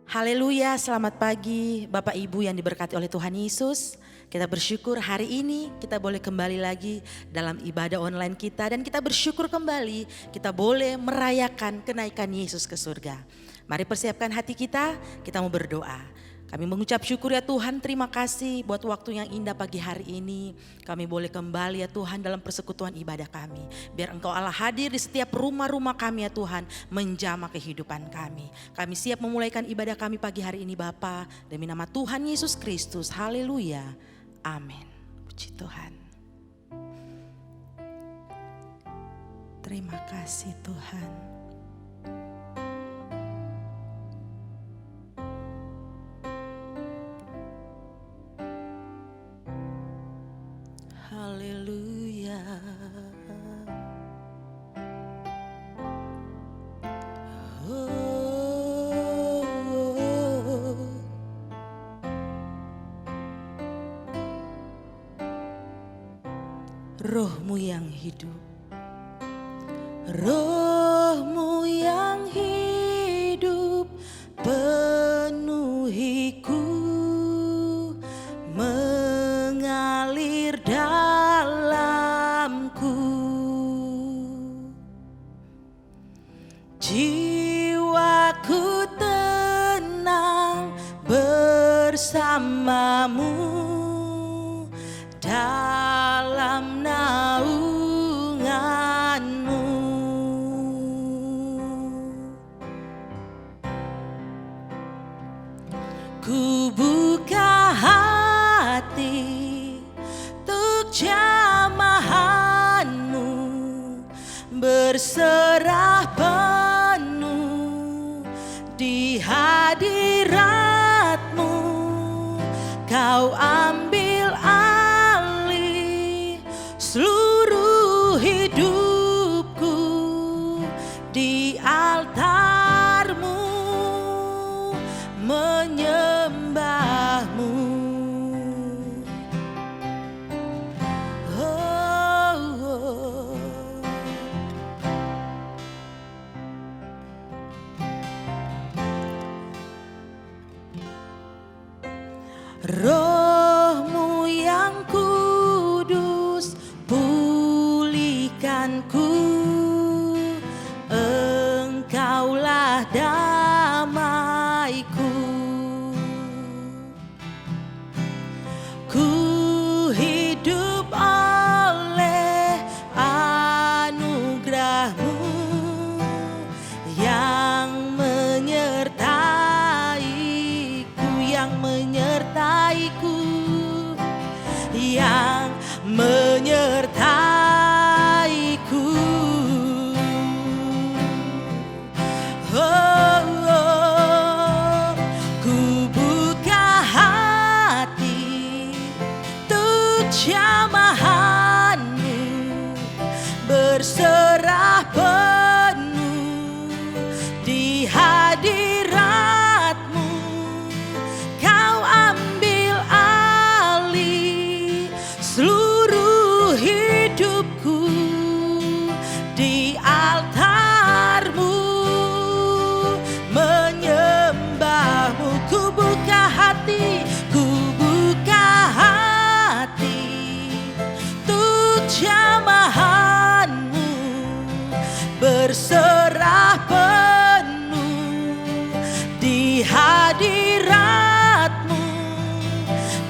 Haleluya, selamat pagi Bapak Ibu yang diberkati oleh Tuhan Yesus. Kita bersyukur hari ini kita boleh kembali lagi dalam ibadah online kita. Dan kita bersyukur kembali kita boleh merayakan kenaikan Yesus ke surga. Mari persiapkan hati kita mau berdoa. Kami mengucap syukur ya Tuhan, terima kasih buat waktu yang indah pagi hari ini. Kami boleh kembali ya Tuhan dalam persekutuan ibadah kami. Biar Engkau Allah hadir di setiap rumah-rumah kami ya Tuhan, menjamah kehidupan kami. Kami siap memulaikan ibadah kami pagi hari ini Bapa, demi nama Tuhan Yesus Kristus. Haleluya, amin. Puji Tuhan. Terima kasih Tuhan. Haleluya. Roh-Mu yang hidup, Roh-Mu yang hidup penuhiku, mengalir dalamku. Jiwaku tenang bersamamu dalam naungan-Mu. Ku buka hati untuk jamahan-Mu, berserah penuh di hadirat-Mu. Kau ambil alih seluruh hidupku di altar-Mu, menyembah-Mu. Roh-Mu yang kudus pulihkanku, Engkaulah damaiku. Ku hidup oleh anugerah-Mu yang menyertaiku, yang menyertaiku, yang menyertaiku. Oh, oh. Ku buka hati untuk jamahan-Mu, berserah penuh di hadirat-Mu. Kau ambil alih seluruh hidupku di altar-Mu, menyembah-Mu. Ku buka hati untuk jamahan-Mu, berserah penuh di hadirat-Mu.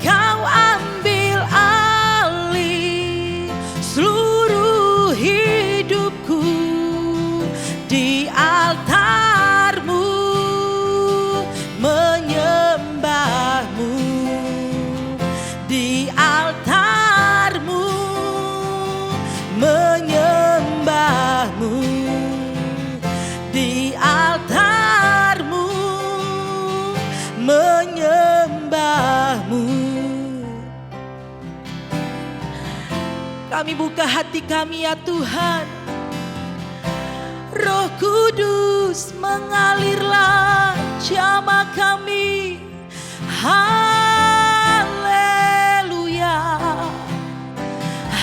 Kau ambil alih seluruh hidupku di altar-Mu, menyembah-Mu. Di altar-Mu, menyembah-Mu. Di altar-Mu, menyembah-Mu. Kami buka hati kami ya Tuhan. Roh Kudus mengalirlah jamaah kami. Haleluya,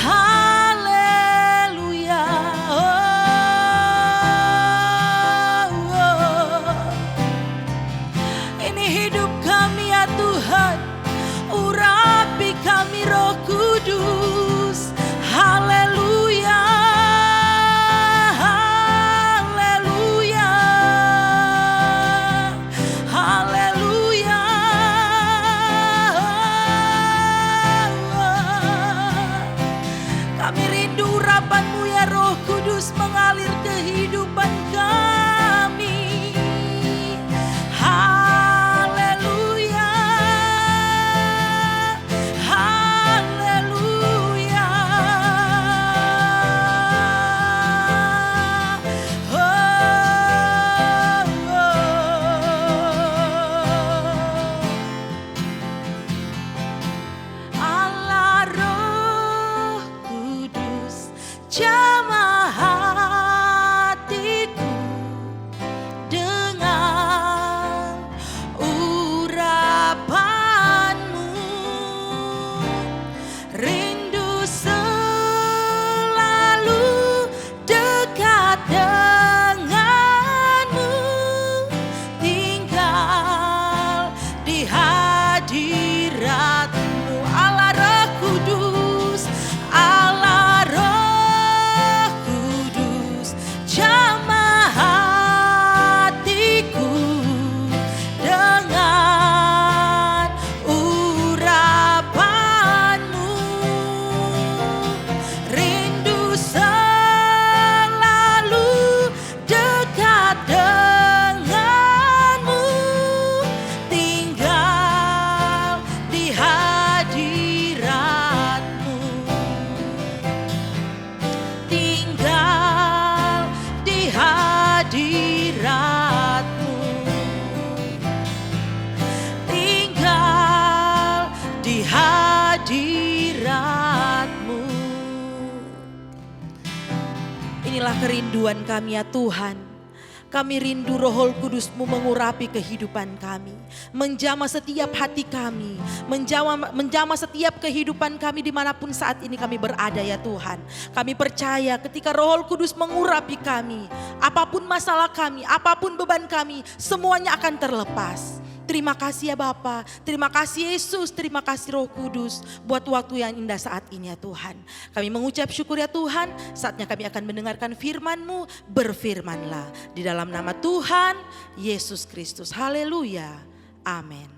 haleluya. Oh, oh. denganmu, tinggal di hadiratmu. Allah Roh Kudus, Allah Roh Kudus, jamah hatiku dengan urapanmu. Rindu selalu dekat denganmu, tinggal di hadiratmu, tinggal di hadiratmu, tinggal di hadiratmu. Inilah kerinduan kami ya Tuhan. Kami rindu Roh Kudus-Mu mengurapi kehidupan kami, menjamah setiap hati kami, menjamah setiap kehidupan kami dimanapun saat ini kami berada ya Tuhan. Kami percaya ketika Roh Kudus mengurapi kami, apapun masalah kami, apapun beban kami, semuanya akan terlepas. Terima kasih ya Bapa, terima kasih Yesus, terima kasih Roh Kudus buat waktu yang indah saat ini ya Tuhan. Kami mengucap syukur ya Tuhan, saatnya kami akan mendengarkan firman-Mu, berfirmanlah di dalam nama Tuhan Yesus Kristus. Haleluya, amin.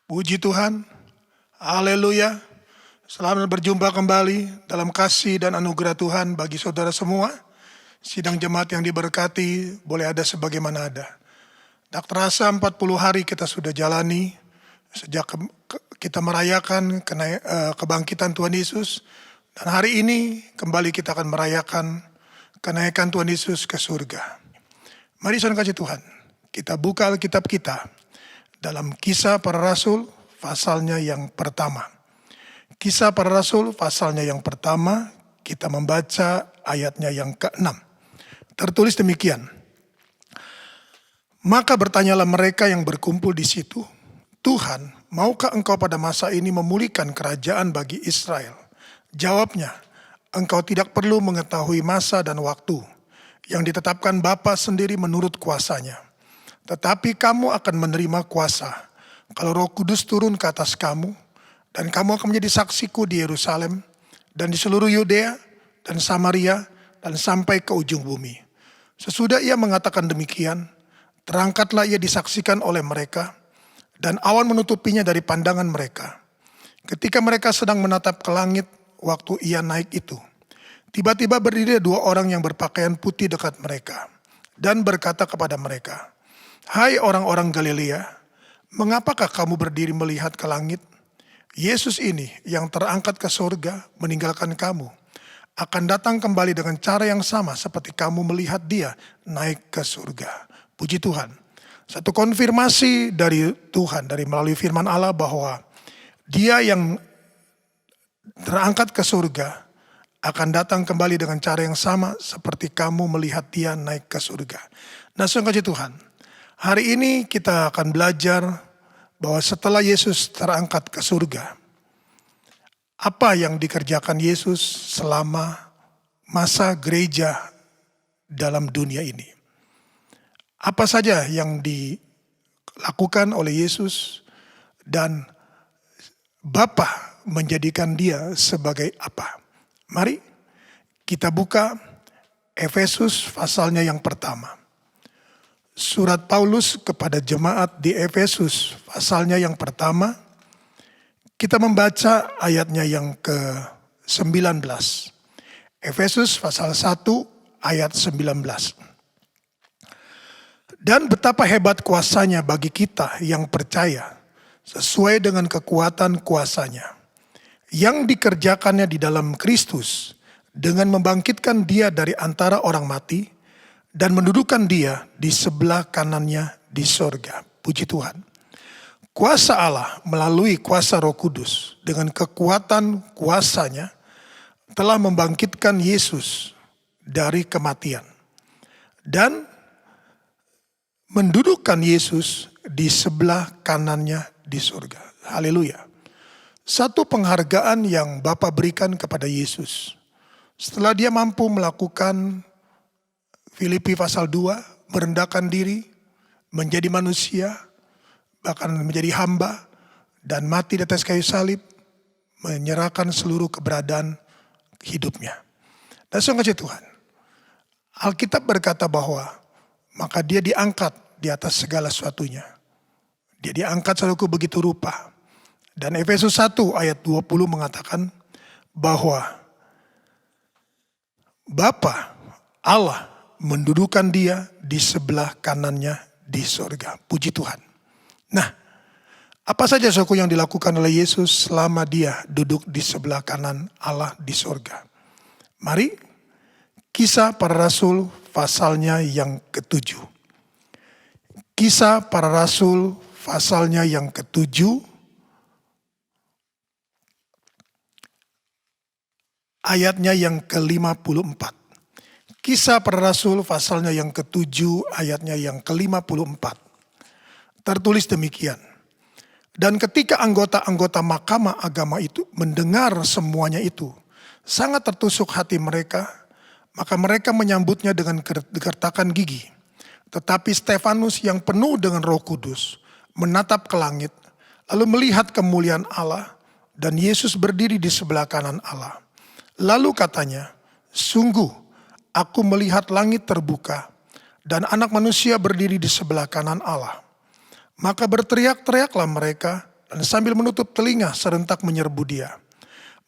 Puji Tuhan, haleluya. Selamat berjumpa kembali dalam kasih dan anugerah Tuhan bagi saudara semua. Sidang jemaat yang diberkati boleh ada sebagaimana ada. Tak terasa 40 hari kita sudah jalani sejak kita merayakan kebangkitan Tuhan Yesus. Dan hari ini kembali kita akan merayakan kenaikan Tuhan Yesus ke surga. Mari saudara kasih Tuhan, kita buka Alkitab kita dalam Kisah Para Rasul pasalnya yang pertama. Kisah Para Rasul pasalnya yang pertama, kita membaca ayatnya yang ke-6. Tertulis demikian. Maka bertanyalah mereka yang berkumpul di situ, Tuhan, maukah engkau pada masa ini memulihkan kerajaan bagi Israel? Jawabnya, engkau tidak perlu mengetahui masa dan waktu yang ditetapkan Bapa sendiri menurut kuasanya. Tetapi kamu akan menerima kuasa kalau Roh Kudus turun ke atas kamu, dan kamu akan menjadi saksiku di Yerusalem dan di seluruh Yudea dan Samaria dan sampai ke ujung bumi. Sesudah ia mengatakan demikian, terangkatlah ia disaksikan oleh mereka dan awan menutupinya dari pandangan mereka. Ketika mereka sedang menatap ke langit waktu ia naik itu, tiba-tiba berdiri 2 orang yang berpakaian putih dekat mereka dan berkata kepada mereka, "Hai orang-orang Galilea, mengapakah kamu berdiri melihat ke langit? Yesus ini yang terangkat ke surga meninggalkan kamu, akan datang kembali dengan cara yang sama seperti kamu melihat dia naik ke surga." Puji Tuhan. Satu konfirmasi dari Tuhan, dari melalui firman Allah bahwa dia yang terangkat ke surga akan datang kembali dengan cara yang sama seperti kamu melihat dia naik ke surga. Nah, sungguh Tuhan, hari ini kita akan belajar bahwa setelah Yesus terangkat ke surga, apa yang dikerjakan Yesus selama masa gereja dalam dunia ini. Apa saja yang dilakukan oleh Yesus dan Bapa menjadikan dia sebagai apa. Mari kita buka Efesus pasalnya yang pertama. Surat Paulus kepada jemaat di Efesus pasalnya yang pertama, kita membaca ayatnya yang ke-19. Efesus pasal 1 ayat 19. Dan betapa hebat kuasanya bagi kita yang percaya, sesuai dengan kekuatan kuasanya, yang dikerjakannya di dalam Kristus, dengan membangkitkan dia dari antara orang mati, dan mendudukkan dia di sebelah kanannya di sorga. Puji Tuhan. Kuasa Allah melalui kuasa Roh Kudus dengan kekuatan kuasanya telah membangkitkan Yesus dari kematian. Dan mendudukkan Yesus di sebelah kanannya di surga. Haleluya. Satu penghargaan yang Bapa berikan kepada Yesus. Setelah dia mampu melakukan Filipi pasal 2, merendahkan diri, menjadi manusia, bahkan menjadi hamba, dan mati di atas kayu salib, menyerahkan seluruh keberadaan hidupnya. Dan sungguh Tuhan, Alkitab berkata bahwa maka dia diangkat di atas segala sesuatunya. Dia diangkat saudaraku begitu rupa. Dan Efesus 1 ayat 20 mengatakan bahwa Bapa Allah mendudukan dia di sebelah kanannya di surga. Puji Tuhan. Nah, apa saja saudaraku yang dilakukan oleh Yesus selama dia duduk di sebelah kanan Allah di surga? Mari Kisah Para Rasul pasalnya yang ke-7. Kisah Para Rasul pasalnya yang ke-7 ayatnya yang ke-54. Kisah Para Rasul pasalnya yang ke-7 ayatnya yang ke-54. Tertulis demikian. Dan ketika anggota-anggota mahkamah agama itu mendengar semuanya itu, sangat tertusuk hati mereka. Maka mereka menyambutnya dengan gertakan gigi. Tetapi Stefanus yang penuh dengan Roh Kudus menatap ke langit, lalu melihat kemuliaan Allah dan Yesus berdiri di sebelah kanan Allah. Lalu katanya, sungguh aku melihat langit terbuka dan Anak Manusia berdiri di sebelah kanan Allah. Maka berteriak-teriaklah mereka dan sambil menutup telinga serentak menyerbu dia.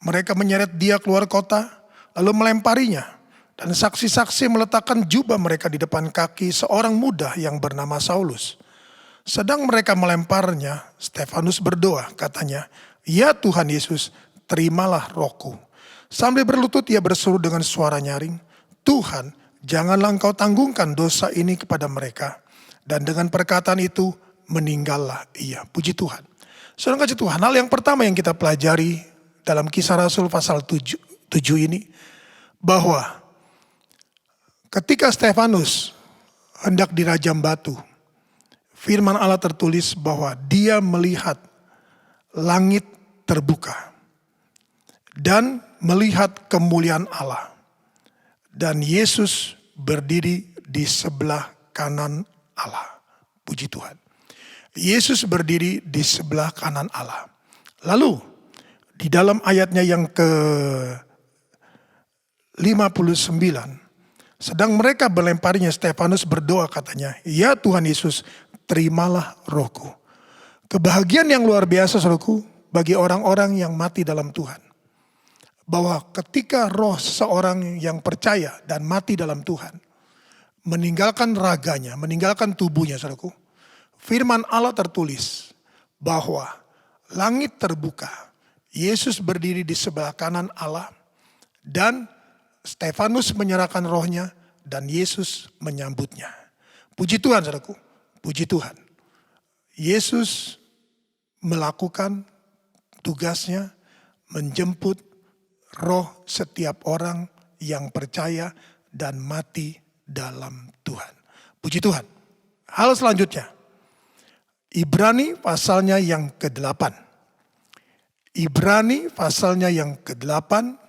Mereka menyeret dia keluar kota, lalu melemparinya. Dan saksi-saksi meletakkan jubah mereka di depan kaki seorang muda yang bernama Saulus. Sedang mereka melemparnya, Stefanus berdoa, katanya, "Ya Tuhan Yesus, terimalah rohku." Sambil berlutut ia berseru dengan suara nyaring, "Tuhan, janganlah engkau tanggungkan dosa ini kepada mereka." Dan dengan perkataan itu, meninggallah ia. Puji Tuhan. Saudara kasih Tuhan, hal yang pertama yang kita pelajari dalam Kisah Rasul pasal 7 ini, bahwa ketika Stefanus hendak dirajam batu, firman Allah tertulis bahwa dia melihat langit terbuka dan melihat kemuliaan Allah. Dan Yesus berdiri di sebelah kanan Allah. Puji Tuhan. Yesus berdiri di sebelah kanan Allah. Lalu di dalam ayatnya yang ke-59, sedang mereka melemparinya, Stefanus berdoa katanya, "Ya Tuhan Yesus, terimalah rohku." Kebahagiaan yang luar biasa saudaraku bagi orang-orang yang mati dalam Tuhan. Bahwa ketika roh seseorang yang percaya dan mati dalam Tuhan, meninggalkan raganya, meninggalkan tubuhnya saudaraku, firman Allah tertulis bahwa langit terbuka, Yesus berdiri di sebelah kanan Allah, dan Stefanus menyerahkan rohnya dan Yesus menyambutnya. Puji Tuhan saudaraku, puji Tuhan. Yesus melakukan tugasnya menjemput roh setiap orang yang percaya dan mati dalam Tuhan. Puji Tuhan. Hal selanjutnya, Ibrani pasalnya yang ke-8. Ibrani pasalnya yang ke-8.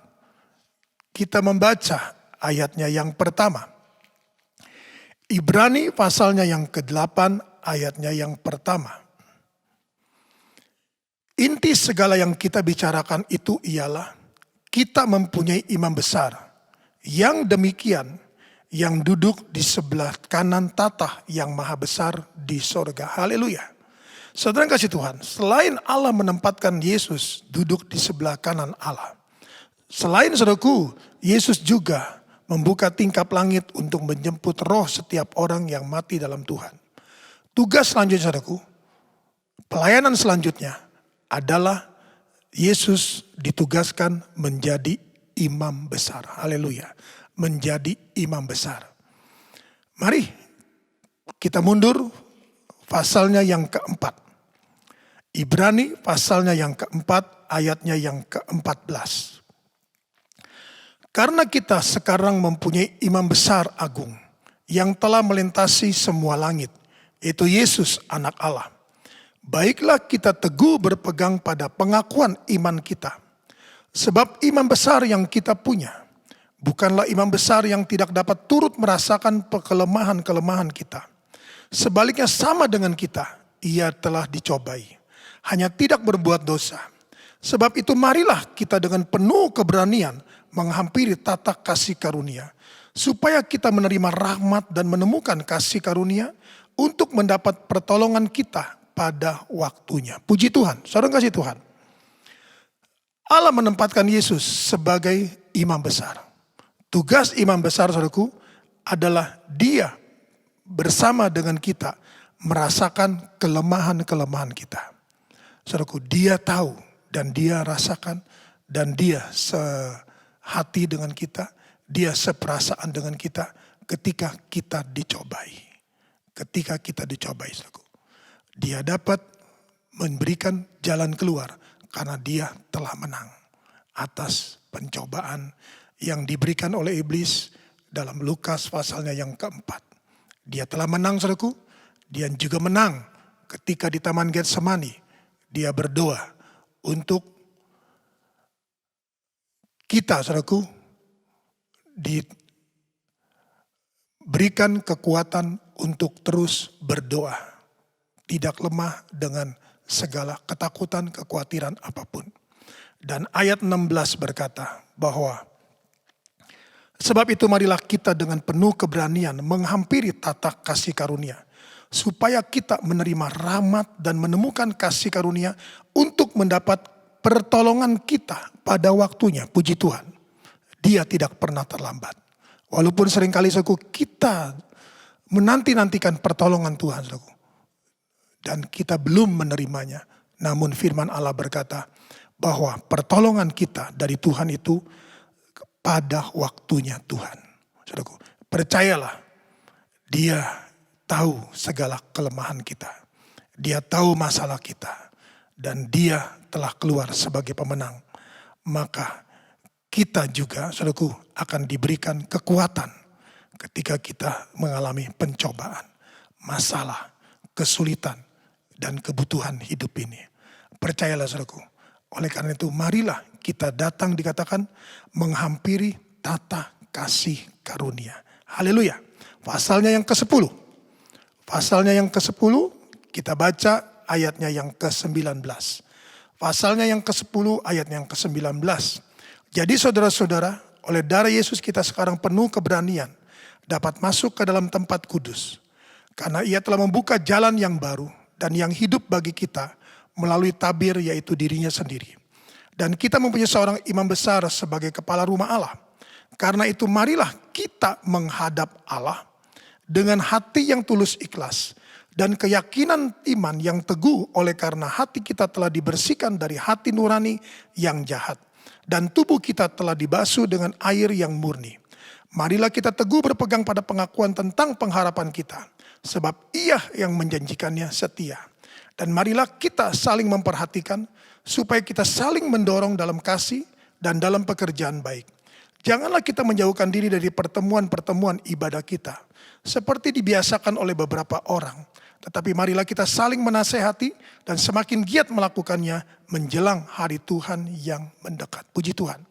Kita membaca ayatnya yang pertama. Ibrani pasalnya yang ke-8 ayatnya yang pertama. Inti segala yang kita bicarakan itu ialah kita mempunyai imam besar yang demikian, yang duduk di sebelah kanan tatah yang maha besar di sorga. Haleluya. Saudara kasih Tuhan, selain Allah menempatkan Yesus duduk di sebelah kanan Allah, selain saudaraku, Yesus juga membuka tingkap langit untuk menjemput roh setiap orang yang mati dalam Tuhan. Tugas selanjutnya saudaraku, pelayanan selanjutnya adalah Yesus ditugaskan menjadi imam besar. Haleluya. Menjadi imam besar. Mari kita mundur pasalnya yang keempat. Ibrani pasalnya yang keempat ayatnya yang ke-14. Karena kita sekarang mempunyai imam besar agung yang telah melintasi semua langit, yaitu Yesus anak Allah. Baiklah kita teguh berpegang pada pengakuan iman kita. Sebab imam besar yang kita punya bukanlah imam besar yang tidak dapat turut merasakan kelemahan-kelemahan kita. Sebaliknya sama dengan kita, ia telah dicobai, hanya tidak berbuat dosa. Sebab itu marilah kita dengan penuh keberanian menghampiri tata kasih karunia, supaya kita menerima rahmat dan menemukan kasih karunia untuk mendapat pertolongan kita pada waktunya. Puji Tuhan, saudara kasih Tuhan. Allah menempatkan Yesus sebagai imam besar. Tugas imam besar, saudaraku, adalah dia bersama dengan kita merasakan kelemahan-kelemahan kita. Saudaraku, dia tahu dan dia rasakan dan dia sehati dengan kita, dia seperasaan dengan kita ketika kita dicobai. Ketika kita dicobai, saudaraku. Dia dapat memberikan jalan keluar karena dia telah menang atas pencobaan yang diberikan oleh iblis dalam Lukas pasalnya yang keempat. Dia telah menang, saudaraku. Dia juga menang ketika di Taman Getsemani. Dia berdoa untuk kita, saudaraku, diberikan kekuatan untuk terus berdoa. Tidak lemah dengan segala ketakutan, kekhawatiran apapun. Dan ayat 16 berkata bahwa sebab itu marilah kita dengan penuh keberanian menghampiri tata kasih karunia, supaya kita menerima rahmat dan menemukan kasih karunia untuk mendapat pertolongan kita pada waktunya. Puji Tuhan, dia tidak pernah terlambat. Walaupun seringkali kita menanti-nantikan pertolongan Tuhan, dan kita belum menerimanya. Namun firman Allah berkata bahwa pertolongan kita dari Tuhan itu pada waktunya Tuhan. Saudaraku, percayalah, dia tahu segala kelemahan kita. Dia tahu masalah kita. Dan dia telah keluar sebagai pemenang. Maka kita juga, saudaraku, akan diberikan kekuatan ketika kita mengalami pencobaan, masalah, kesulitan, dan kebutuhan hidup ini. Percayalah, saudaraku. Oleh karena itu, marilah kita datang, dikatakan, menghampiri tata kasih karunia. Haleluya. Pasalnya yang ke-10. Pasalnya yang ke-10, kita baca ayatnya yang ke-19. Pasalnya yang ke-10, ayatnya yang ke-19. Jadi saudara-saudara, oleh darah Yesus kita sekarang penuh keberanian dapat masuk ke dalam tempat kudus. Karena ia telah membuka jalan yang baru dan yang hidup bagi kita melalui tabir, yaitu dirinya sendiri. Dan kita mempunyai seorang imam besar sebagai kepala rumah Allah. Karena itu marilah kita menghadap Allah dengan hati yang tulus ikhlas dan keyakinan iman yang teguh, oleh karena hati kita telah dibersihkan dari hati nurani yang jahat dan tubuh kita telah dibasuh dengan air yang murni. Marilah kita teguh berpegang pada pengakuan tentang pengharapan kita, sebab ia yang menjanjikannya setia. Dan marilah kita saling memperhatikan supaya kita saling mendorong dalam kasih dan dalam pekerjaan baik. Janganlah kita menjauhkan diri dari pertemuan-pertemuan ibadah kita, seperti dibiasakan oleh beberapa orang. Tetapi marilah kita saling menasehati dan semakin giat melakukannya menjelang hari Tuhan yang mendekat. Puji Tuhan.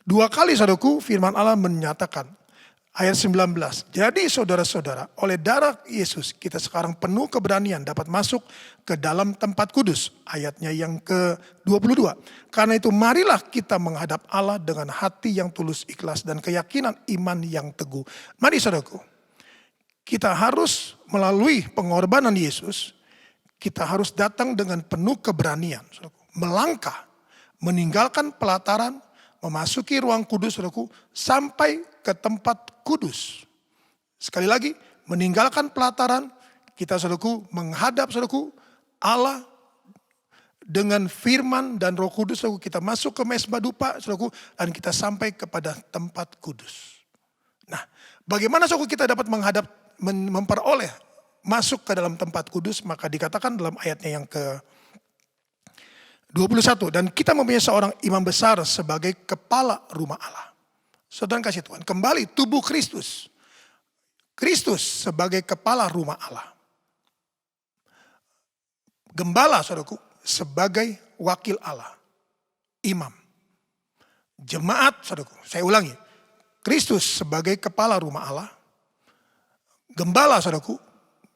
2 kali, saudaraku, firman Allah menyatakan, ayat 19, jadi saudara-saudara, oleh darah Yesus kita sekarang penuh keberanian dapat masuk ke dalam tempat kudus. Ayatnya yang ke-22. Karena itu marilah kita menghadap Allah dengan hati yang tulus ikhlas dan keyakinan iman yang teguh. Mari saudaraku, kita harus melalui pengorbanan Yesus, kita harus datang dengan penuh keberanian. Saudaraku, melangkah, meninggalkan pelataran, memasuki ruang kudus, saudaraku, sampai ke tempat kudus. Sekali lagi, meninggalkan pelataran, kita, saudaraku, menghadap, saudaraku, Allah dengan firman dan Roh Kudus, saudaraku, kita masuk ke mesbah dupa, saudaraku, dan kita sampai kepada tempat kudus. Nah, bagaimana, saudaraku, kita dapat memperoleh masuk ke dalam tempat kudus? Maka dikatakan dalam ayatnya yang ke 21, dan kita mempunyai seorang imam besar sebagai kepala rumah Allah. Saudara kasih Tuhan, kembali tubuh Kristus. Kristus sebagai kepala rumah Allah. Gembala, saudaraku, sebagai wakil Allah. Imam. Jemaat, saudaraku, saya ulangi. Kristus sebagai kepala rumah Allah. Gembala, saudaraku,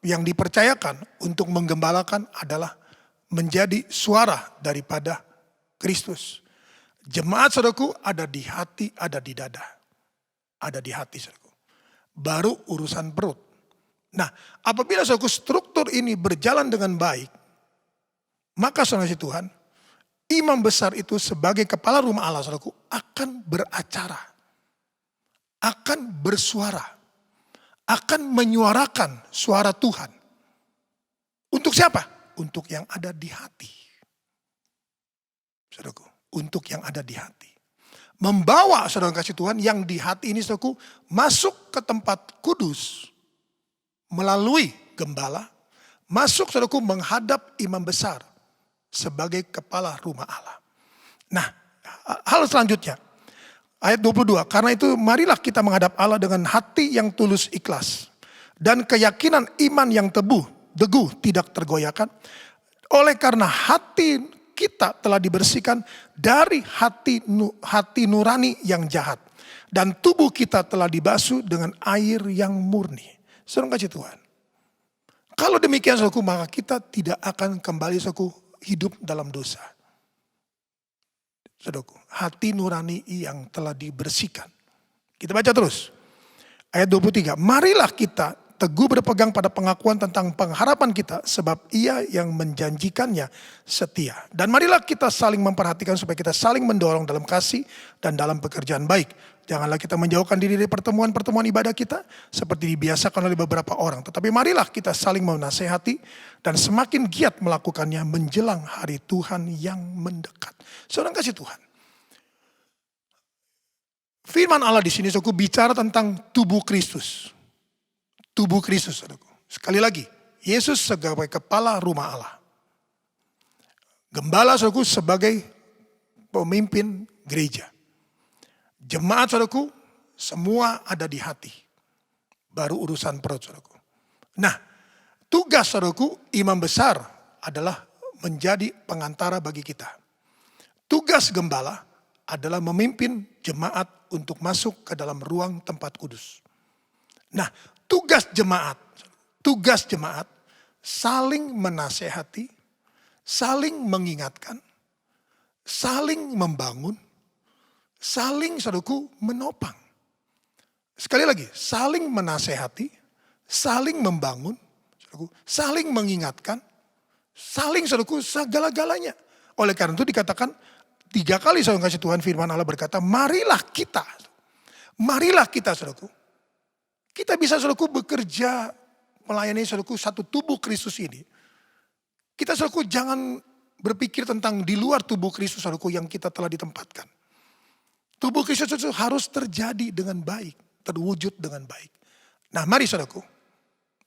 yang dipercayakan untuk menggembalakan adalah menjadi suara daripada Kristus. Jemaat, saudaraku, ada di hati, ada di dada. Ada di hati, saudaraku. Baru urusan perut. Nah, apabila saudaraku struktur ini berjalan dengan baik, maka saudara Tuhan, imam besar itu sebagai kepala rumah Allah, saudaraku, akan beracara. Akan bersuara. Akan menyuarakan suara Tuhan. Untuk siapa? Untuk yang ada di hati. Saudaraku, untuk yang ada di hati. Membawa saudara kasih Tuhan yang di hati ini, saudaraku, masuk ke tempat kudus melalui gembala, masuk saudaraku menghadap imam besar sebagai kepala rumah Allah. Nah, hal selanjutnya ayat 22, karena itu marilah kita menghadap Allah dengan hati yang tulus ikhlas dan keyakinan iman yang teguh tidak tergoyahkan, oleh karena hati kita telah dibersihkan dari hati nurani yang jahat. Dan tubuh kita telah dibasuh dengan air yang murni. Saudara kasih Tuhan. Kalau demikian saudaraku, maka kita tidak akan kembali saudaraku hidup dalam dosa. Saudaraku, hati nurani yang telah dibersihkan. Kita baca terus. Ayat 23. Marilah kita teguh berpegang pada pengakuan tentang pengharapan kita, sebab Ia yang menjanjikannya setia. Dan marilah kita saling memperhatikan supaya kita saling mendorong dalam kasih dan dalam pekerjaan baik. Janganlah kita menjauhkan diri dari pertemuan-pertemuan ibadah kita seperti dibiasakan oleh beberapa orang. Tetapi marilah kita saling menasehati dan semakin giat melakukannya menjelang hari Tuhan yang mendekat. Saudara kasih Tuhan. Firman Allah di sini saudaraku bicara tentang tubuh Kristus. Tubuh Kristus, saudaraku. Sekali lagi, Yesus sebagai kepala rumah Allah. Gembala, saudaraku, sebagai pemimpin gereja. Jemaat, saudaraku, semua ada di hati. Baru urusan perut, saudaraku. Nah, tugas, saudaraku, imam besar adalah menjadi pengantara bagi kita. Tugas gembala adalah memimpin jemaat untuk masuk ke dalam ruang tempat kudus. Nah, tugas jemaat saling menasehati, saling mengingatkan, saling membangun, saling saudaraku menopang. Sekali lagi, saling menasehati, saling membangun, saudaraku, saling mengingatkan, saling saudaraku segala-galanya. Oleh karena itu dikatakan 3 kali saudara kasih Tuhan firman Allah berkata, marilah kita saudaraku. Kita bisa saudaraku bekerja melayani saudaraku satu tubuh Kristus ini. Kita saudaraku jangan berpikir tentang di luar tubuh Kristus saudaraku yang kita telah ditempatkan. Tubuh Kristus itu harus terjadi dengan baik, terwujud dengan baik. Nah, mari saudaraku.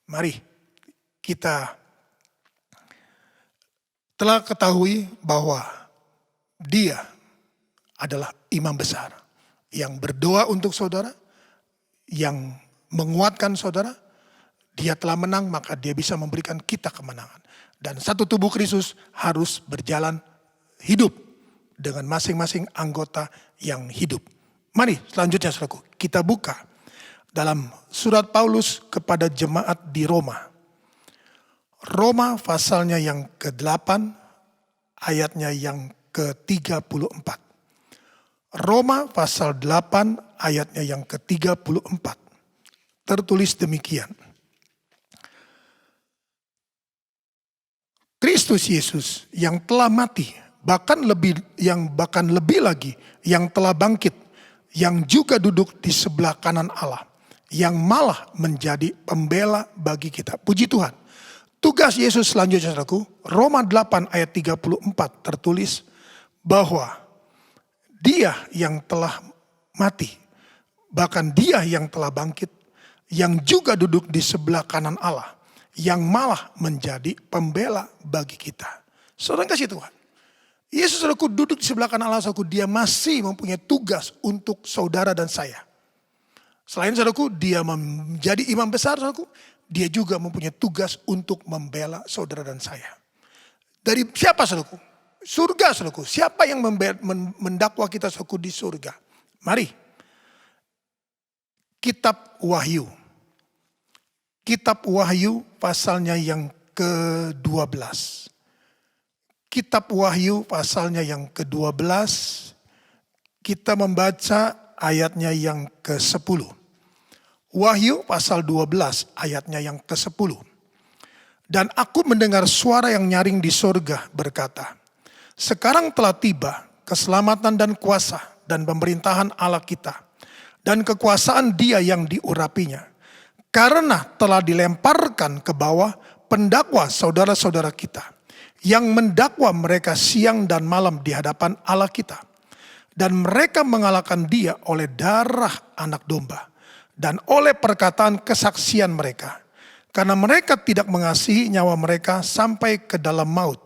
Mari kita telah ketahui bahwa Dia adalah imam besar yang berdoa untuk saudara, yang menguatkan saudara. Dia telah menang, maka dia bisa memberikan kita kemenangan. Dan satu tubuh Kristus harus berjalan hidup dengan masing-masing anggota yang hidup. Mari selanjutnya saudaraku, kita buka dalam surat Paulus kepada jemaat di Roma. Roma pasalnya yang ke-8, ayatnya yang ke-34. Roma pasal 8 ayatnya yang ke-34. Tertulis demikian. Kristus Yesus yang telah mati, bahkan lebih lagi yang telah bangkit, yang juga duduk di sebelah kanan Allah, yang malah menjadi pembela bagi kita. Puji Tuhan. Tugas Yesus selanjutnya saudaraku, Roma 8 ayat 34 tertulis bahwa Dia yang telah mati, bahkan Dia yang telah bangkit, yang juga duduk di sebelah kanan Allah, yang malah menjadi pembela bagi kita. Saudara kasih Tuhan. Yesus saudaraku duduk di sebelah kanan Allah, saudaraku, Dia masih mempunyai tugas untuk saudara dan saya. Selain saudaraku, Dia menjadi imam besar, saudaraku, Dia juga mempunyai tugas untuk membela saudara dan saya. Dari siapa saudaraku? Surga saudaraku. Siapa yang mendakwa kita saudaraku di surga? Mari. Kitab Wahyu. Kitab Wahyu pasalnya yang ke-12. Kitab Wahyu pasalnya yang ke-12. Kita membaca ayatnya yang ke-10. Wahyu pasal 12 ayatnya yang ke-10. Dan aku mendengar suara yang nyaring di sorga berkata, sekarang telah tiba keselamatan dan kuasa dan pemerintahan Allah kita, dan kekuasaan Dia yang diurapinya. Karena telah dilemparkan ke bawah pendakwa saudara-saudara kita, yang mendakwa mereka siang dan malam di hadapan Allah kita. Dan mereka mengalahkan Dia oleh darah anak domba, dan oleh perkataan kesaksian mereka. Karena mereka tidak mengasihi nyawa mereka sampai ke dalam maut.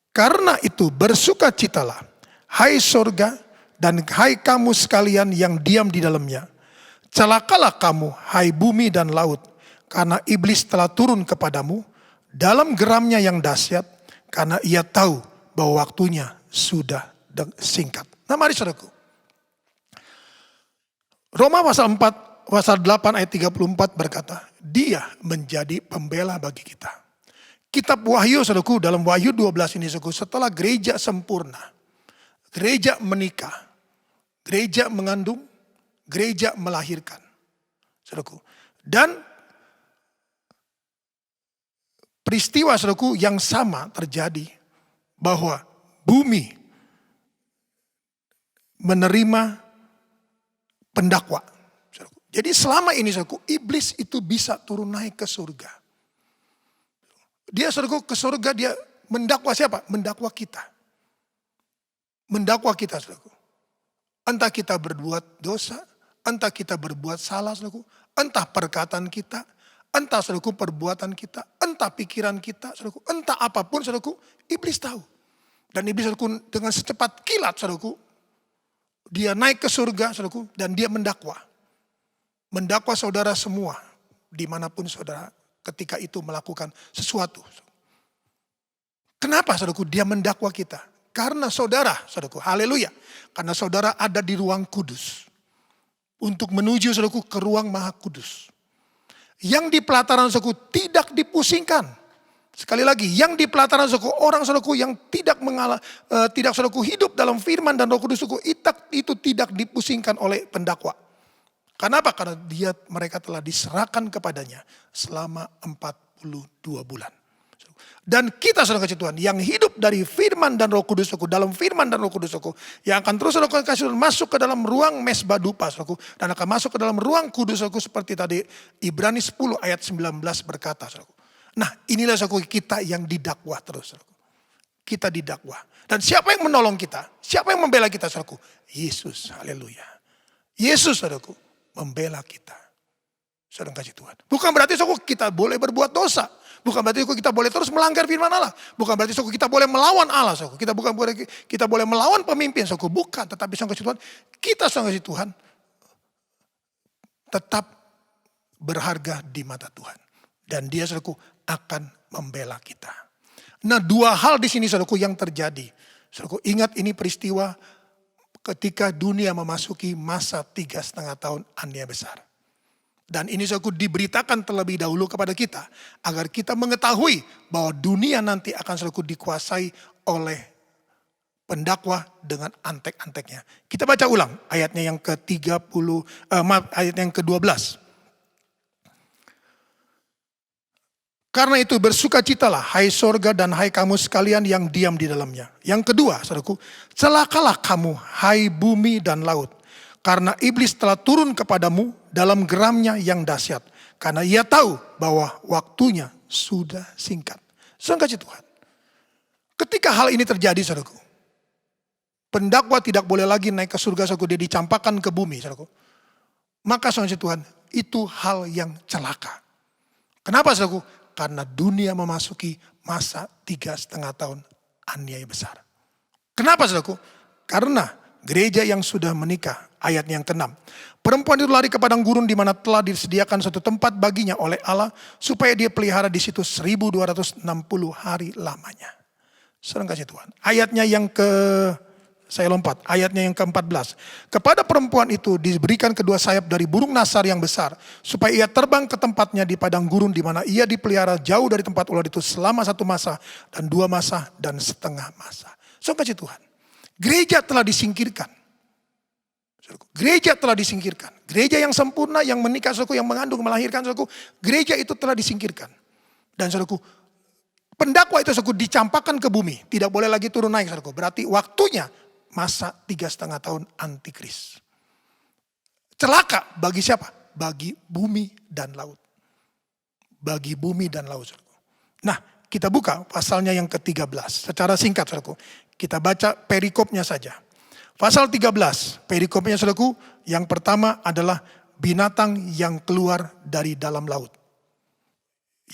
Karena itu bersukacitalah, hai sorga, dan hai kamu sekalian yang diam di dalamnya. Celakalah kamu, hai bumi dan laut, karena iblis telah turun kepadamu dalam geramnya yang dahsyat, karena ia tahu bahwa waktunya sudah singkat. Nah mari saudaraku. Roma pasal 4, pasal 8 ayat 34 berkata, Dia menjadi pembela bagi kita. Kitab Wahyu saudaraku, dalam Wahyu 12 ini saudaraku, setelah gereja sempurna, gereja menikah, gereja mengandung, gereja melahirkan. Saudaraku. Dan peristiwa saudaraku yang sama terjadi, bahwa bumi menerima pendakwa. Jadi selama ini saudaraku, iblis itu bisa turun naik ke surga. Dia saudaraku ke surga, dia mendakwa siapa? Mendakwa kita. Mendakwa kita saudaraku. Entah kita berbuat dosa, entah kita berbuat salah saudaraku, entah perkataan kita, entah saudaraku perbuatan kita, entah pikiran kita saudaraku, entah apapun saudaraku, iblis tahu. Dan iblis saudaraku dengan secepat kilat saudaraku, dia naik ke surga saudaraku, dan dia mendakwa. Mendakwa saudara semua, dimanapun saudara ketika itu melakukan sesuatu. Kenapa saudaraku dia mendakwa kita? Karena saudara, saudaraku, haleluya. Karena saudara ada di ruang kudus. Untuk menuju saudaraku ke ruang maha kudus. Yang di pelataran saudaraku tidak dipusingkan. Sekali lagi, yang di pelataran saudaraku, orang saudaraku yang tidak saudaraku hidup dalam firman dan Roh Kudus saudaraku, itu tidak dipusingkan oleh pendakwa. Kenapa? Karena mereka telah diserahkan kepadanya selama 42 bulan. Dan kita saudara kasih Tuhan yang hidup dari firman dan Roh Kudus saudaraku, dalam firman dan Roh Kudus saudaraku, yang akan terus saudara kasih Tuhan masuk ke dalam ruang mesbah dupa saudaraku, dan akan masuk ke dalam ruang kudus saudaraku, seperti tadi Ibrani 10 ayat 19 berkata saudaraku. Nah inilah saudaraku kita yang didakwa terus saudaraku. Kita didakwa. Dan siapa yang menolong kita? Siapa yang membela kita saudaraku? Yesus, haleluya. Yesus saudaraku membela kita. Saudara kasih Tuhan. Bukan berarti saudaraku kita boleh berbuat dosa. Bukan berarti kita boleh terus melanggar firman Allah. Bukan berarti saudaraku kita boleh melawan Allah. Saudaraku. Kita boleh melawan pemimpin. Saudaraku. Bukan. Tetapi saudara kasih Tuhan. Kita saudara kasih Tuhan. Tetap berharga di mata Tuhan. Dan dia saudaraku akan membela kita. Nah dua hal di sini saudaraku yang terjadi. Saudaraku ingat ini peristiwa ketika dunia memasuki masa 3,5 tahun aniaya besar. Dan ini saudaraku diberitakan terlebih dahulu kepada kita. Agar kita mengetahui bahwa dunia nanti akan saudaraku dikuasai oleh pendakwa dengan antek-anteknya. Kita baca ulang ayatnya yang ayat yang ke-12. Karena itu bersukacitalah hai sorga dan hai kamu sekalian yang diam di dalamnya. Yang kedua saudaraku, celakalah kamu hai bumi dan laut. Karena iblis telah turun kepadamu dalam geramnya yang dahsyat. Karena ia tahu bahwa waktunya sudah singkat. Saudara kasih Tuhan. Ketika hal ini terjadi saudaraku, pendakwa tidak boleh lagi naik ke surga saudaraku, dia dicampakkan ke bumi saudaraku. Maka saudara kasih Tuhan, itu hal yang celaka. Kenapa saudaraku? Karena dunia memasuki masa 3,5 tahun aniaya besar. Kenapa saudaraku? Karena gereja yang sudah menikah, ayat yang ke-6. Perempuan itu lari ke padang gurun di mana telah disediakan suatu tempat baginya oleh Allah supaya dia pelihara di situ 1260 hari lamanya. Saudara kasih Tuhan. Ayatnya yang saya lompat, ayatnya yang ke-14. Kepada perempuan itu diberikan kedua sayap dari burung nasar yang besar, supaya ia terbang ke tempatnya di padang gurun, di mana ia dipelihara jauh dari tempat ular itu selama 1 masa, dan 2 masa, dan setengah masa. Saudara kasih Tuhan. Gereja telah disingkirkan. Gereja telah disingkirkan. Gereja yang sempurna, yang menikah, saudaraku, yang mengandung, melahirkan, saudaraku, gereja itu telah disingkirkan. Dan saudaraku, pendakwa itu, saudaraku, dicampakkan ke bumi. Tidak boleh lagi turun naik, saudaraku. Berarti waktunya masa 3,5 tahun antikris. Celaka bagi siapa? Bagi bumi dan laut. Bagi bumi dan laut, saudaraku. Nah, kita buka pasalnya yang ke-13. Secara singkat, saudaraku. Kita baca perikopnya saja. Pasal 13, perikopnya, saudaraku, yang pertama adalah binatang yang keluar dari dalam laut.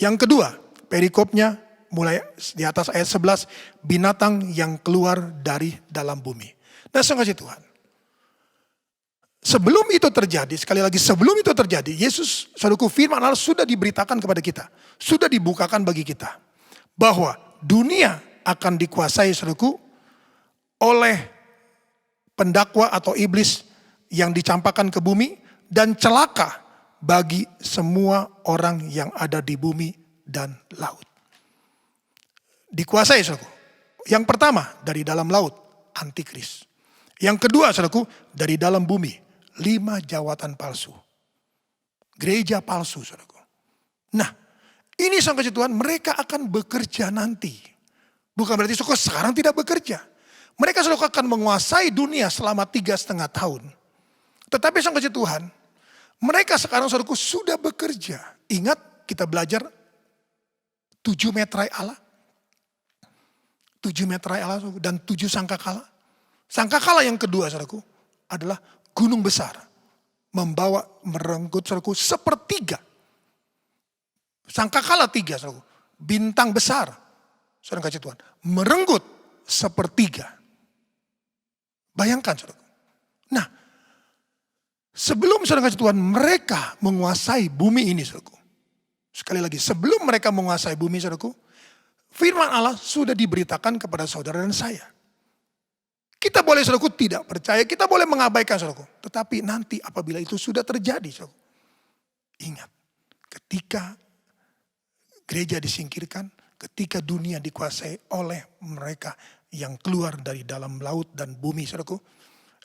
Yang kedua, perikopnya mulai di atas ayat 11, binatang yang keluar dari dalam bumi. Nah, saudara kasih Tuhan. Sebelum itu terjadi, sekali lagi sebelum itu terjadi, Yesus, saudaraku, firman Allah sudah diberitakan kepada kita. Sudah dibukakan bagi kita. Bahwa dunia akan dikuasai, saudaraku, oleh pendakwa atau iblis yang dicampakkan ke bumi. Dan celaka bagi semua orang yang ada di bumi dan laut. Dikuasai, saudaraku. Yang pertama dari dalam laut, antikris. Yang kedua, saudaraku, dari dalam bumi, 5 jawatan palsu. Gereja palsu, saudaraku. Nah, ini saudara Tuhan, mereka akan bekerja nanti. Bukan berarti saudara sekarang tidak bekerja. Mereka saudara akan menguasai dunia selama 3,5 tahun. Tetapi saudara Tuhan, mereka sekarang saudaraku sudah bekerja. Ingat kita belajar 7 meterai Allah. 7 meterai Allah dan 7 sangkakala. Sangkakala yang kedua, saudaraku, adalah gunung besar. Membawa merenggut, saudaraku, sepertiga. Sangkakala 3, saudaraku. Bintang besar, saudara kasih Tuhan, merenggut sepertiga. Bayangkan, saudaraku. Nah, sebelum saudara kasih Tuhan, mereka menguasai bumi ini, saudaraku. Sekali lagi, sebelum mereka menguasai bumi, saudaraku, firman Allah sudah diberitakan kepada saudara dan saya. Kita boleh, saudaraku, tidak percaya, kita boleh mengabaikan, saudaraku. Tetapi nanti apabila itu sudah terjadi, saudaraku, ingat, ketika gereja disingkirkan, ketika dunia dikuasai oleh mereka yang keluar dari dalam laut dan bumi, saudaraku,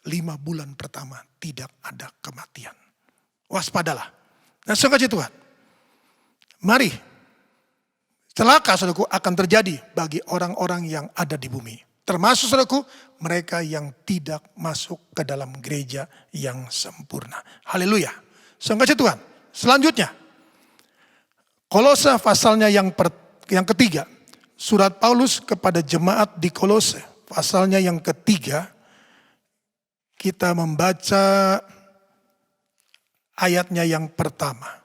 5 bulan pertama tidak ada kematian. Waspadalah. Nah, saudara Tuhan, mari, celaka, saudaraku, akan terjadi bagi orang-orang yang ada di bumi. Termasuk, saudaraku, mereka yang tidak masuk ke dalam gereja yang sempurna. Haleluya. Saudara Tuhan, selanjutnya, Kolose pasalnya yang ketiga. Surat Paulus kepada jemaat di Kolose, pasalnya yang ketiga. Kita membaca ayatnya yang pertama.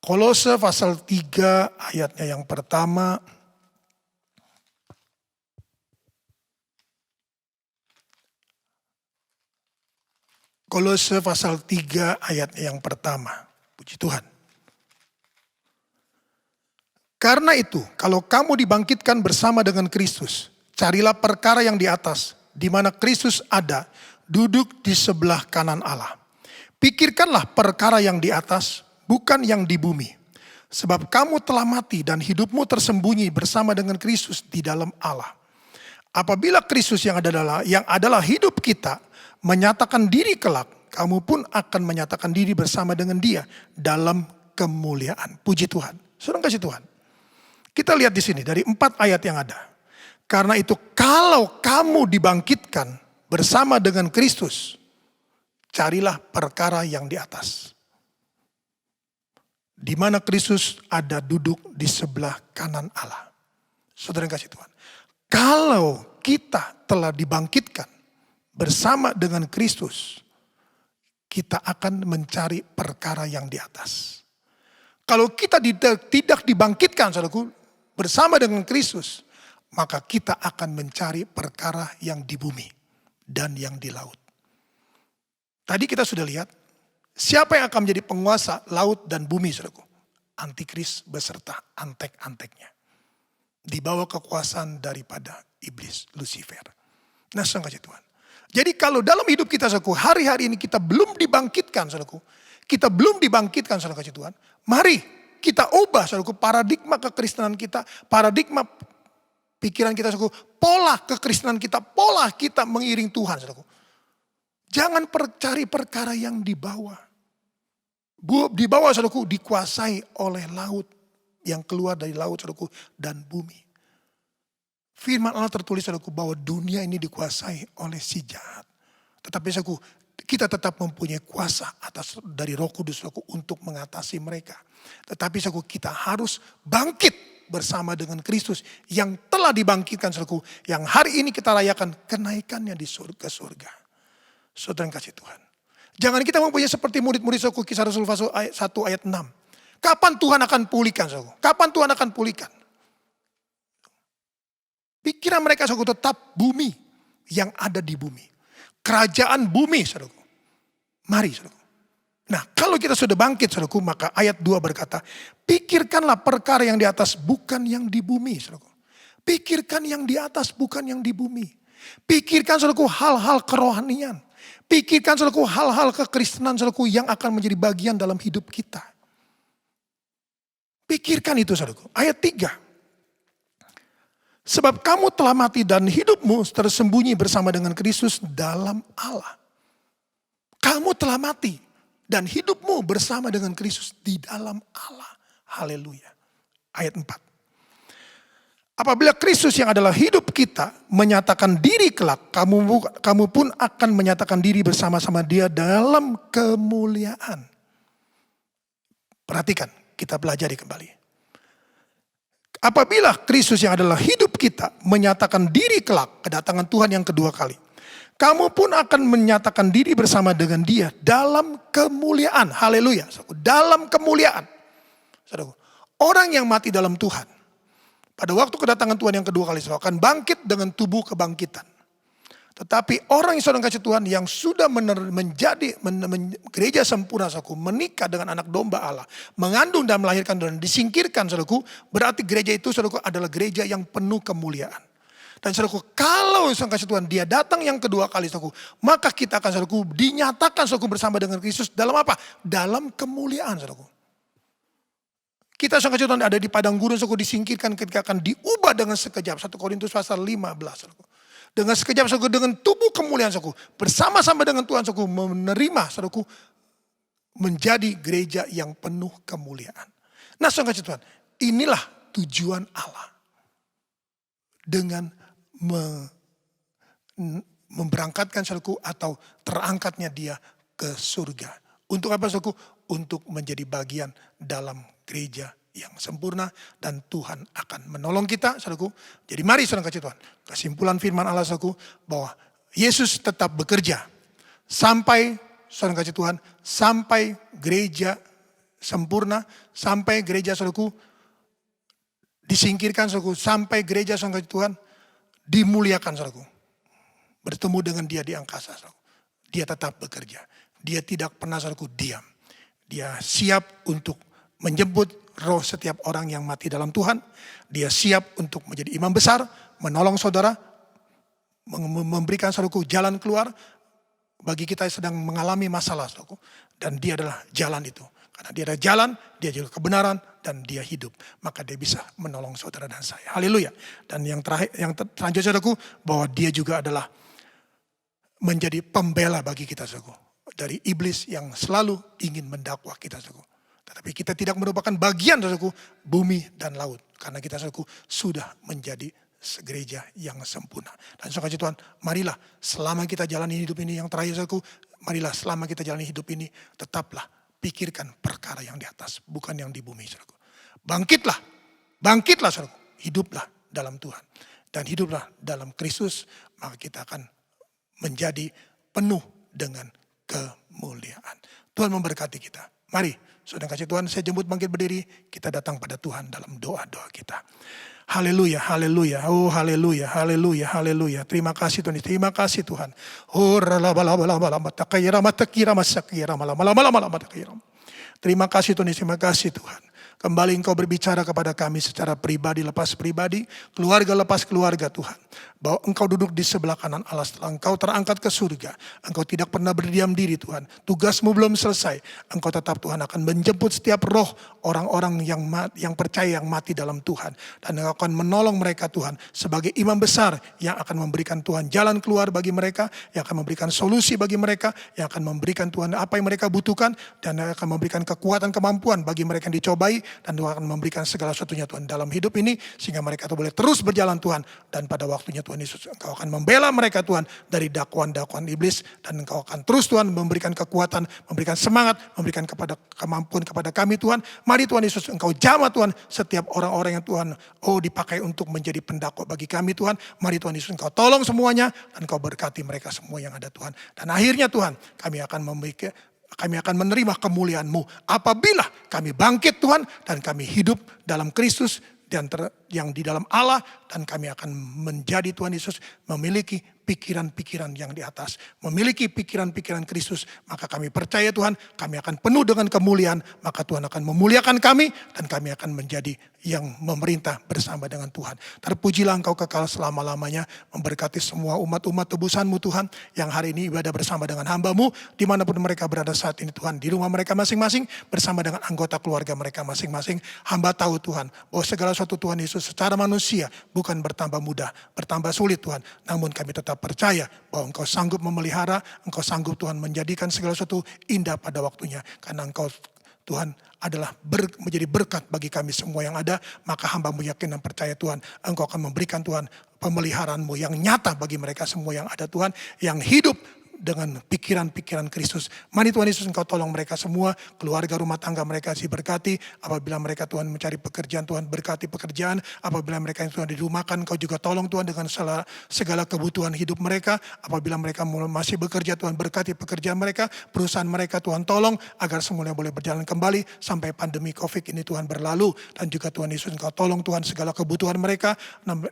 Kolose pasal 3 ayatnya yang pertama. Kolose pasal 3 ayatnya yang pertama. Puji Tuhan. Karena itu, kalau kamu dibangkitkan bersama dengan Kristus, carilah perkara yang di atas, di mana Kristus ada, duduk di sebelah kanan Allah. Pikirkanlah perkara yang di atas, bukan yang di bumi. Sebab kamu telah mati dan hidupmu tersembunyi bersama dengan Kristus di dalam Allah. Apabila Kristus yang adalah hidup kita menyatakan diri kelak, kamu pun akan menyatakan diri bersama dengan Dia dalam kemuliaan. Puji Tuhan. Saudara kasih Tuhan. Kita lihat di sini dari 4 ayat yang ada. Karena itu kalau kamu dibangkitkan bersama dengan Kristus, carilah perkara yang di atas. Di mana Kristus ada duduk di sebelah kanan Allah. Saudara yang kasih Tuhan. Kalau kita telah dibangkitkan bersama dengan Kristus, kita akan mencari perkara yang di atas. Kalau kita tidak dibangkitkan, saudaraku, bersama dengan Kristus, maka kita akan mencari perkara yang di bumi dan yang di laut. Tadi kita sudah lihat, siapa yang akan menjadi penguasa laut dan bumi, saudaraku? Antikris beserta antek-anteknya. di bawah kekuasaan daripada iblis, Lucifer. Nah, saudara kasih Tuhan. Jadi kalau dalam hidup kita, saudaraku, hari-hari ini kita belum dibangkitkan, saudaraku. Kita belum dibangkitkan, saudara kasih Tuhan. Mari kita ubah, saudaraku, paradigma kekristenan kita, paradigma pikiran kita, saudaraku, pola kekristenan kita, pola kita mengiring Tuhan, saudaraku. Jangan cari perkara yang di bawah. Di bawah, saudaraku, dikuasai oleh laut, yang keluar dari laut, saudaraku, dan bumi. Firman Allah tertulis, saudaraku, bahwa dunia ini dikuasai oleh si jahat. Tetapi, saudaraku, kita tetap mempunyai kuasa atas dari Roh Kudus, saudaraku, untuk mengatasi mereka. Tetapi, saudaraku, kita harus bangkit bersama dengan Kristus yang telah dibangkitkan, saudaraku, yang hari ini kita rayakan kenaikannya di surga. Saudara yang kasih Tuhan. Jangan kita mempunyai seperti murid-murid, saudaraku, Kisah Rasul pasal 1 ayat 6. Kapan Tuhan akan pulihkan, saudaraku? Kapan Tuhan akan pulihkan? Pikiran mereka, saudaraku, tetap bumi yang ada di bumi. Kerajaan bumi, saudaraku. Mari, saudaraku. Nah, kalau kita sudah bangkit, saudaraku, maka ayat 2 berkata, pikirkanlah perkara yang di atas, bukan yang di bumi, saudaraku. Pikirkan yang di atas, bukan yang di bumi. Pikirkan, saudaraku, hal-hal kerohanian. Pikirkan, saudaraku, hal-hal kekristenan, saudaraku, yang akan menjadi bagian dalam hidup kita. Pikirkan itu, saudaraku. Ayat 3. Sebab kamu telah mati dan hidupmu tersembunyi bersama dengan Kristus dalam Allah. Kamu telah mati dan hidupmu bersama dengan Kristus di dalam Allah. Haleluya. Ayat 4. Apabila Kristus yang adalah hidup kita menyatakan diri kelak, kamu pun akan menyatakan diri bersama-sama Dia dalam kemuliaan. Perhatikan, kita pelajari kembali. Apabila Kristus yang adalah hidup kita menyatakan diri kelak, kedatangan Tuhan yang kedua kali, kamu pun akan menyatakan diri bersama dengan Dia dalam kemuliaan. Haleluya. Dalam kemuliaan. Orang yang mati dalam Tuhan, pada waktu kedatangan Tuhan yang kedua kali, akan bangkit dengan tubuh kebangkitan. Tetapi orang yang saudara kasih Tuhan yang sudah menjadi gereja sempurna, saudaraku, menikah dengan anak domba Allah, mengandung dan melahirkan dan disingkirkan, saudaraku, berarti gereja itu, saudaraku, adalah gereja yang penuh kemuliaan. Dan saudaraku, kalau saudara kasih Tuhan dia datang yang kedua kali, saudaraku, maka kita akan, saudaraku, dinyatakan, saudaraku, bersama dengan Kristus dalam apa? Dalam kemuliaan, saudaraku. Kita saudara kasih Tuhan ada di padang gurun, saudaraku, disingkirkan ketika akan diubah dengan sekejap. 1 Korintus pasal 15, saudaraku. Dengan sekejap, saudaraku, dengan tubuh kemuliaan, saudaraku, bersama-sama dengan Tuhan, saudaraku, menerima, saudaraku, menjadi gereja yang penuh kemuliaan. Nah, saudara kasih Tuhan, inilah tujuan Allah dengan memberangkatkan, saudaraku, atau terangkatnya Dia ke surga. Untuk apa, saudaraku? Untuk menjadi bagian dalam gereja yang sempurna, dan Tuhan akan menolong kita, saudaraku. Jadi mari, saudara kasih Tuhan, kesimpulan firman Allah, saudaraku, bahwa Yesus tetap bekerja sampai, saudara kasih Tuhan, sampai gereja sempurna, sampai gereja, saudaraku, disingkirkan, saudaraku, sampai gereja, saudara kasih Tuhan, dimuliakan, saudaraku, bertemu dengan Dia di angkasa, saudaraku. Dia tetap bekerja. Dia tidak pernah, saudaraku, diam. Dia siap untuk menjemput roh setiap orang yang mati dalam Tuhan. Dia siap untuk menjadi imam besar, menolong saudara, memberikan, saudaraku, jalan keluar bagi kita yang sedang mengalami masalah, saudaraku. Dan Dia adalah jalan itu. Karena Dia adalah jalan, Dia juga kebenaran, dan Dia hidup. Maka Dia bisa menolong saudara dan saya. Haleluya. Dan yang terakhir, yang selanjutnya, saudaraku, bahwa Dia juga adalah menjadi pembela bagi kita, saudaraku, dari iblis yang selalu ingin mendakwa kita, saudaraku. Tetapi kita tidak merupakan bagian, saudaraku, bumi dan laut. Karena kita, saudaraku, sudah menjadi gereja yang sempurna. Dan saudara Tuhan, marilah selama kita jalani hidup ini, yang terakhir, saudaraku, marilah selama kita jalani hidup ini, tetaplah pikirkan perkara yang di atas, bukan yang di bumi, saudaraku. Bangkitlah, bangkitlah, saudaraku. Hiduplah dalam Tuhan. Dan hiduplah dalam Kristus, maka kita akan menjadi penuh dengan kemuliaan. Tuhan memberkati kita. Mari, saudara kasih Tuhan, saya jemput bangkit berdiri, kita datang pada Tuhan dalam doa-doa kita. Haleluya, haleluya, oh haleluya, haleluya, haleluya. Terima kasih Tuhan, terima kasih Tuhan. Oh terima kasih Tuhan, terima kasih Tuhan. Kembali Engkau berbicara kepada kami secara pribadi lepas pribadi, keluarga lepas keluarga Tuhan. Bahwa Engkau duduk di sebelah kanan Allah setelah Engkau terangkat ke surga. Engkau tidak pernah berdiam diri Tuhan. Tugasmu belum selesai. Engkau tetap Tuhan akan menjemput setiap roh orang-orang yang percaya yang mati dalam Tuhan. Dan Engkau akan menolong mereka Tuhan sebagai imam besar yang akan memberikan Tuhan jalan keluar bagi mereka, yang akan memberikan solusi bagi mereka, yang akan memberikan Tuhan apa yang mereka butuhkan, dan yang akan memberikan kekuatan kemampuan bagi mereka yang dicobai, dan Tuhan akan memberikan segala sesuatunya Tuhan dalam hidup ini, sehingga mereka boleh terus berjalan Tuhan. Dan pada waktunya Tuhan Yesus, Engkau akan membela mereka Tuhan dari dakwaan-dakwaan iblis, dan Engkau akan terus Tuhan memberikan kekuatan, memberikan semangat, memberikan kepada kemampuan kepada kami Tuhan. Mari Tuhan Yesus, Engkau jamah Tuhan setiap orang-orang yang Tuhan dipakai untuk menjadi pendakwa bagi kami Tuhan. Mari Tuhan Yesus, Engkau tolong semuanya, dan Engkau berkati mereka semua yang ada Tuhan. Dan akhirnya Tuhan, kami akan menerima kemuliaan-Mu apabila kami bangkit Tuhan, dan kami hidup dalam Kristus yang di dalam Allah, dan kami akan menjadi Tuhan Yesus memiliki pikiran-pikiran yang di atas, memiliki pikiran-pikiran Kristus. Maka kami percaya Tuhan, kami akan penuh dengan kemuliaan, maka Tuhan akan memuliakan kami, dan kami akan menjadi yang memerintah bersama dengan Tuhan. Terpujilah Engkau kekal selama-lamanya, memberkati semua umat-umat tebusan-Mu Tuhan, yang hari ini ibadah bersama dengan hamba-Mu, dimanapun mereka berada saat ini Tuhan, di rumah mereka masing-masing, bersama dengan anggota keluarga mereka masing-masing. Hamba tahu Tuhan, bahwa segala sesuatu Tuhan Yesus secara manusia bukan bertambah mudah, bertambah sulit Tuhan, namun kami tetap percaya bahwa Engkau sanggup memelihara, Engkau sanggup Tuhan menjadikan segala sesuatu indah pada waktunya. Karena Engkau Tuhan adalah menjadi berkat bagi kami semua yang ada. Maka hamba-Mu yakin dan percaya Tuhan, Engkau akan memberikan Tuhan pemeliharaan-Mu yang nyata bagi mereka semua yang ada Tuhan, yang hidup dengan pikiran-pikiran Kristus. Mari Tuhan Yesus, Engkau tolong mereka semua, keluarga rumah tangga mereka berkati. Apabila mereka Tuhan mencari pekerjaan, Tuhan berkati pekerjaan. Apabila mereka yang Tuhan dirumahkan, Engkau juga tolong Tuhan dengan segala kebutuhan hidup mereka. Apabila mereka masih bekerja, Tuhan berkati pekerjaan mereka, perusahaan mereka Tuhan tolong agar semuanya boleh berjalan kembali sampai pandemi COVID ini Tuhan berlalu. Dan juga Tuhan Yesus, Engkau tolong Tuhan segala kebutuhan mereka,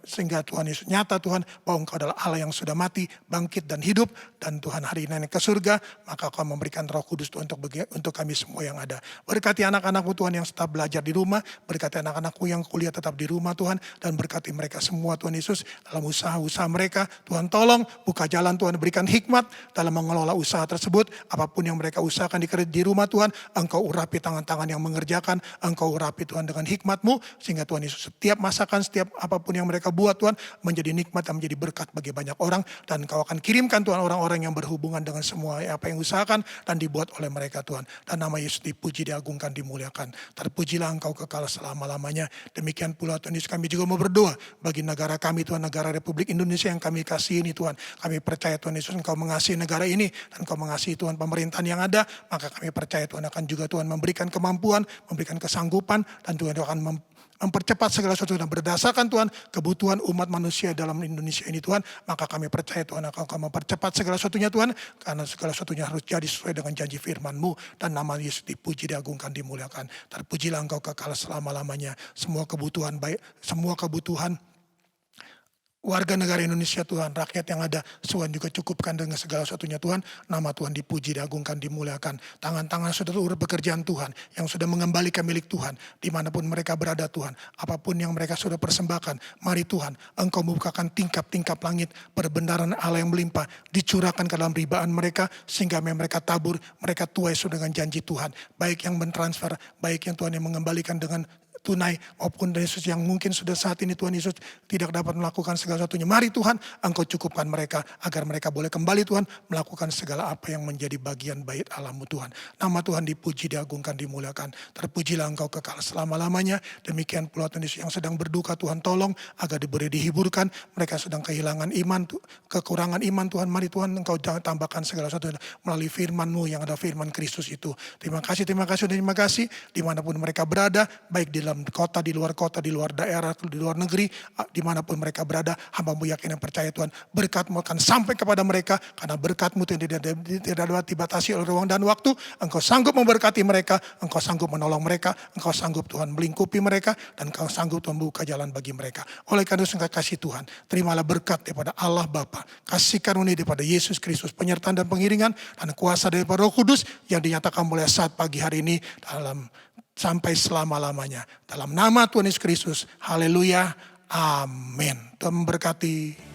sehingga Tuhan Yesus nyata Tuhan bahwa Engkau adalah Allah yang sudah mati, bangkit dan hidup. Dan Tuhan hari ini naik ke surga, maka Kau memberikan Roh Kudus Tuhan untuk kami semua yang ada. Berkati anak-anak-Mu Tuhan yang tetap belajar di rumah, berkati anak-anak-Mu yang kuliah tetap di rumah Tuhan, dan berkati mereka semua Tuhan Yesus dalam usaha-usaha mereka. Tuhan tolong buka jalan Tuhan, berikan hikmat dalam mengelola usaha tersebut. Apapun yang mereka usahakan di rumah Tuhan, Engkau urapi tangan-tangan yang mengerjakan, Engkau urapi Tuhan dengan hikmat-Mu, sehingga Tuhan Yesus setiap masakan, setiap apapun yang mereka buat Tuhan menjadi nikmat dan menjadi berkat bagi banyak orang. Dan Engkau akan kirimkan Tuhan orang-orang yang berhubungan dengan semua apa yang usahakan dan dibuat oleh mereka Tuhan. Dan nama Yesus dipuji, diagungkan, dimuliakan. Terpujilah Engkau kekal selama-lamanya. Demikian pula Tuhan Yesus, kami juga mau berdoa bagi negara kami Tuhan, negara Republik Indonesia yang kami kasih ini Tuhan. Kami percaya Tuhan Yesus, Engkau mengasihi negara ini, dan Engkau mengasihi Tuhan pemerintahan yang ada. Maka kami percaya Tuhan akan juga Tuhan memberikan kemampuan, memberikan kesanggupan, dan Tuhan akan mempercepat segala sesuatu dan berdasarkan Tuhan kebutuhan umat manusia dalam Indonesia ini Tuhan. Maka kami percaya Tuhan akan mempercepat segala sesuatunya Tuhan, karena segala sesuatunya harus jadi sesuai dengan janji firman-Mu, dan nama Yesus dipuji, diagungkan, dimuliakan. Terpujilah Engkau kekal selama-lamanya. Semua kebutuhan baik, semua kebutuhan warga negara Indonesia Tuhan, rakyat yang ada, Tuhan juga cukupkan dengan segala sesuatunya Tuhan. Nama Tuhan dipuji, diagungkan, dimuliakan. Tangan-tangan saudara pekerjaan Tuhan, yang sudah mengembalikan milik Tuhan, dimanapun mereka berada Tuhan. Apapun yang mereka sudah persembahkan, mari Tuhan, Engkau membukakan tingkap-tingkap langit, perbendaharaan Allah yang melimpah, dicurahkan ke dalam ribaan mereka, sehingga mereka tabur, mereka tuai dengan janji Tuhan. Baik yang mentransfer, baik yang Tuhan yang mengembalikan dengan tunai, maupun dari Yesus yang mungkin sudah saat ini Tuhan Yesus tidak dapat melakukan segala sesuatunya. Mari Tuhan, Engkau cukupkan mereka agar mereka boleh kembali Tuhan melakukan segala apa yang menjadi bagian bait Allah-Mu Tuhan. Nama Tuhan dipuji, diagungkan, dimuliakan. Terpujilah Engkau kekal selama-lamanya. Demikian pula Tuhan Yesus yang sedang berduka, Tuhan tolong agar diberi dihiburkan. Mereka sedang kehilangan iman, kekurangan iman Tuhan. Mari Tuhan, Engkau tambahkan segala sesuatu melalui firman-Mu yang ada firman Kristus itu. Terima kasih, terima kasih, terima kasih. Dimanapun mereka berada, baik di dalam kota, di luar daerah, di luar negeri, dimanapun mereka berada, hamba-Mu yakin dan percaya Tuhan, berkat-Mu akan sampai kepada mereka, karena berkat-Mu tidak dapat dibatasi oleh ruang dan waktu. Engkau sanggup memberkati mereka, Engkau sanggup menolong mereka, Engkau sanggup Tuhan melingkupi mereka, dan Engkau sanggup Tuhan membuka jalan bagi mereka. Oleh karena itu, Engkau kasih Tuhan, terimalah berkat daripada Allah Bapa, kasih karunia daripada Yesus Kristus, penyertaan dan pengiringan, dan kuasa daripada Roh Kudus yang dinyatakan mulai saat pagi hari ini dalam sampai selama-lamanya. Dalam nama Tuhan Yesus Kristus, haleluya, amin. Tuhan memberkati.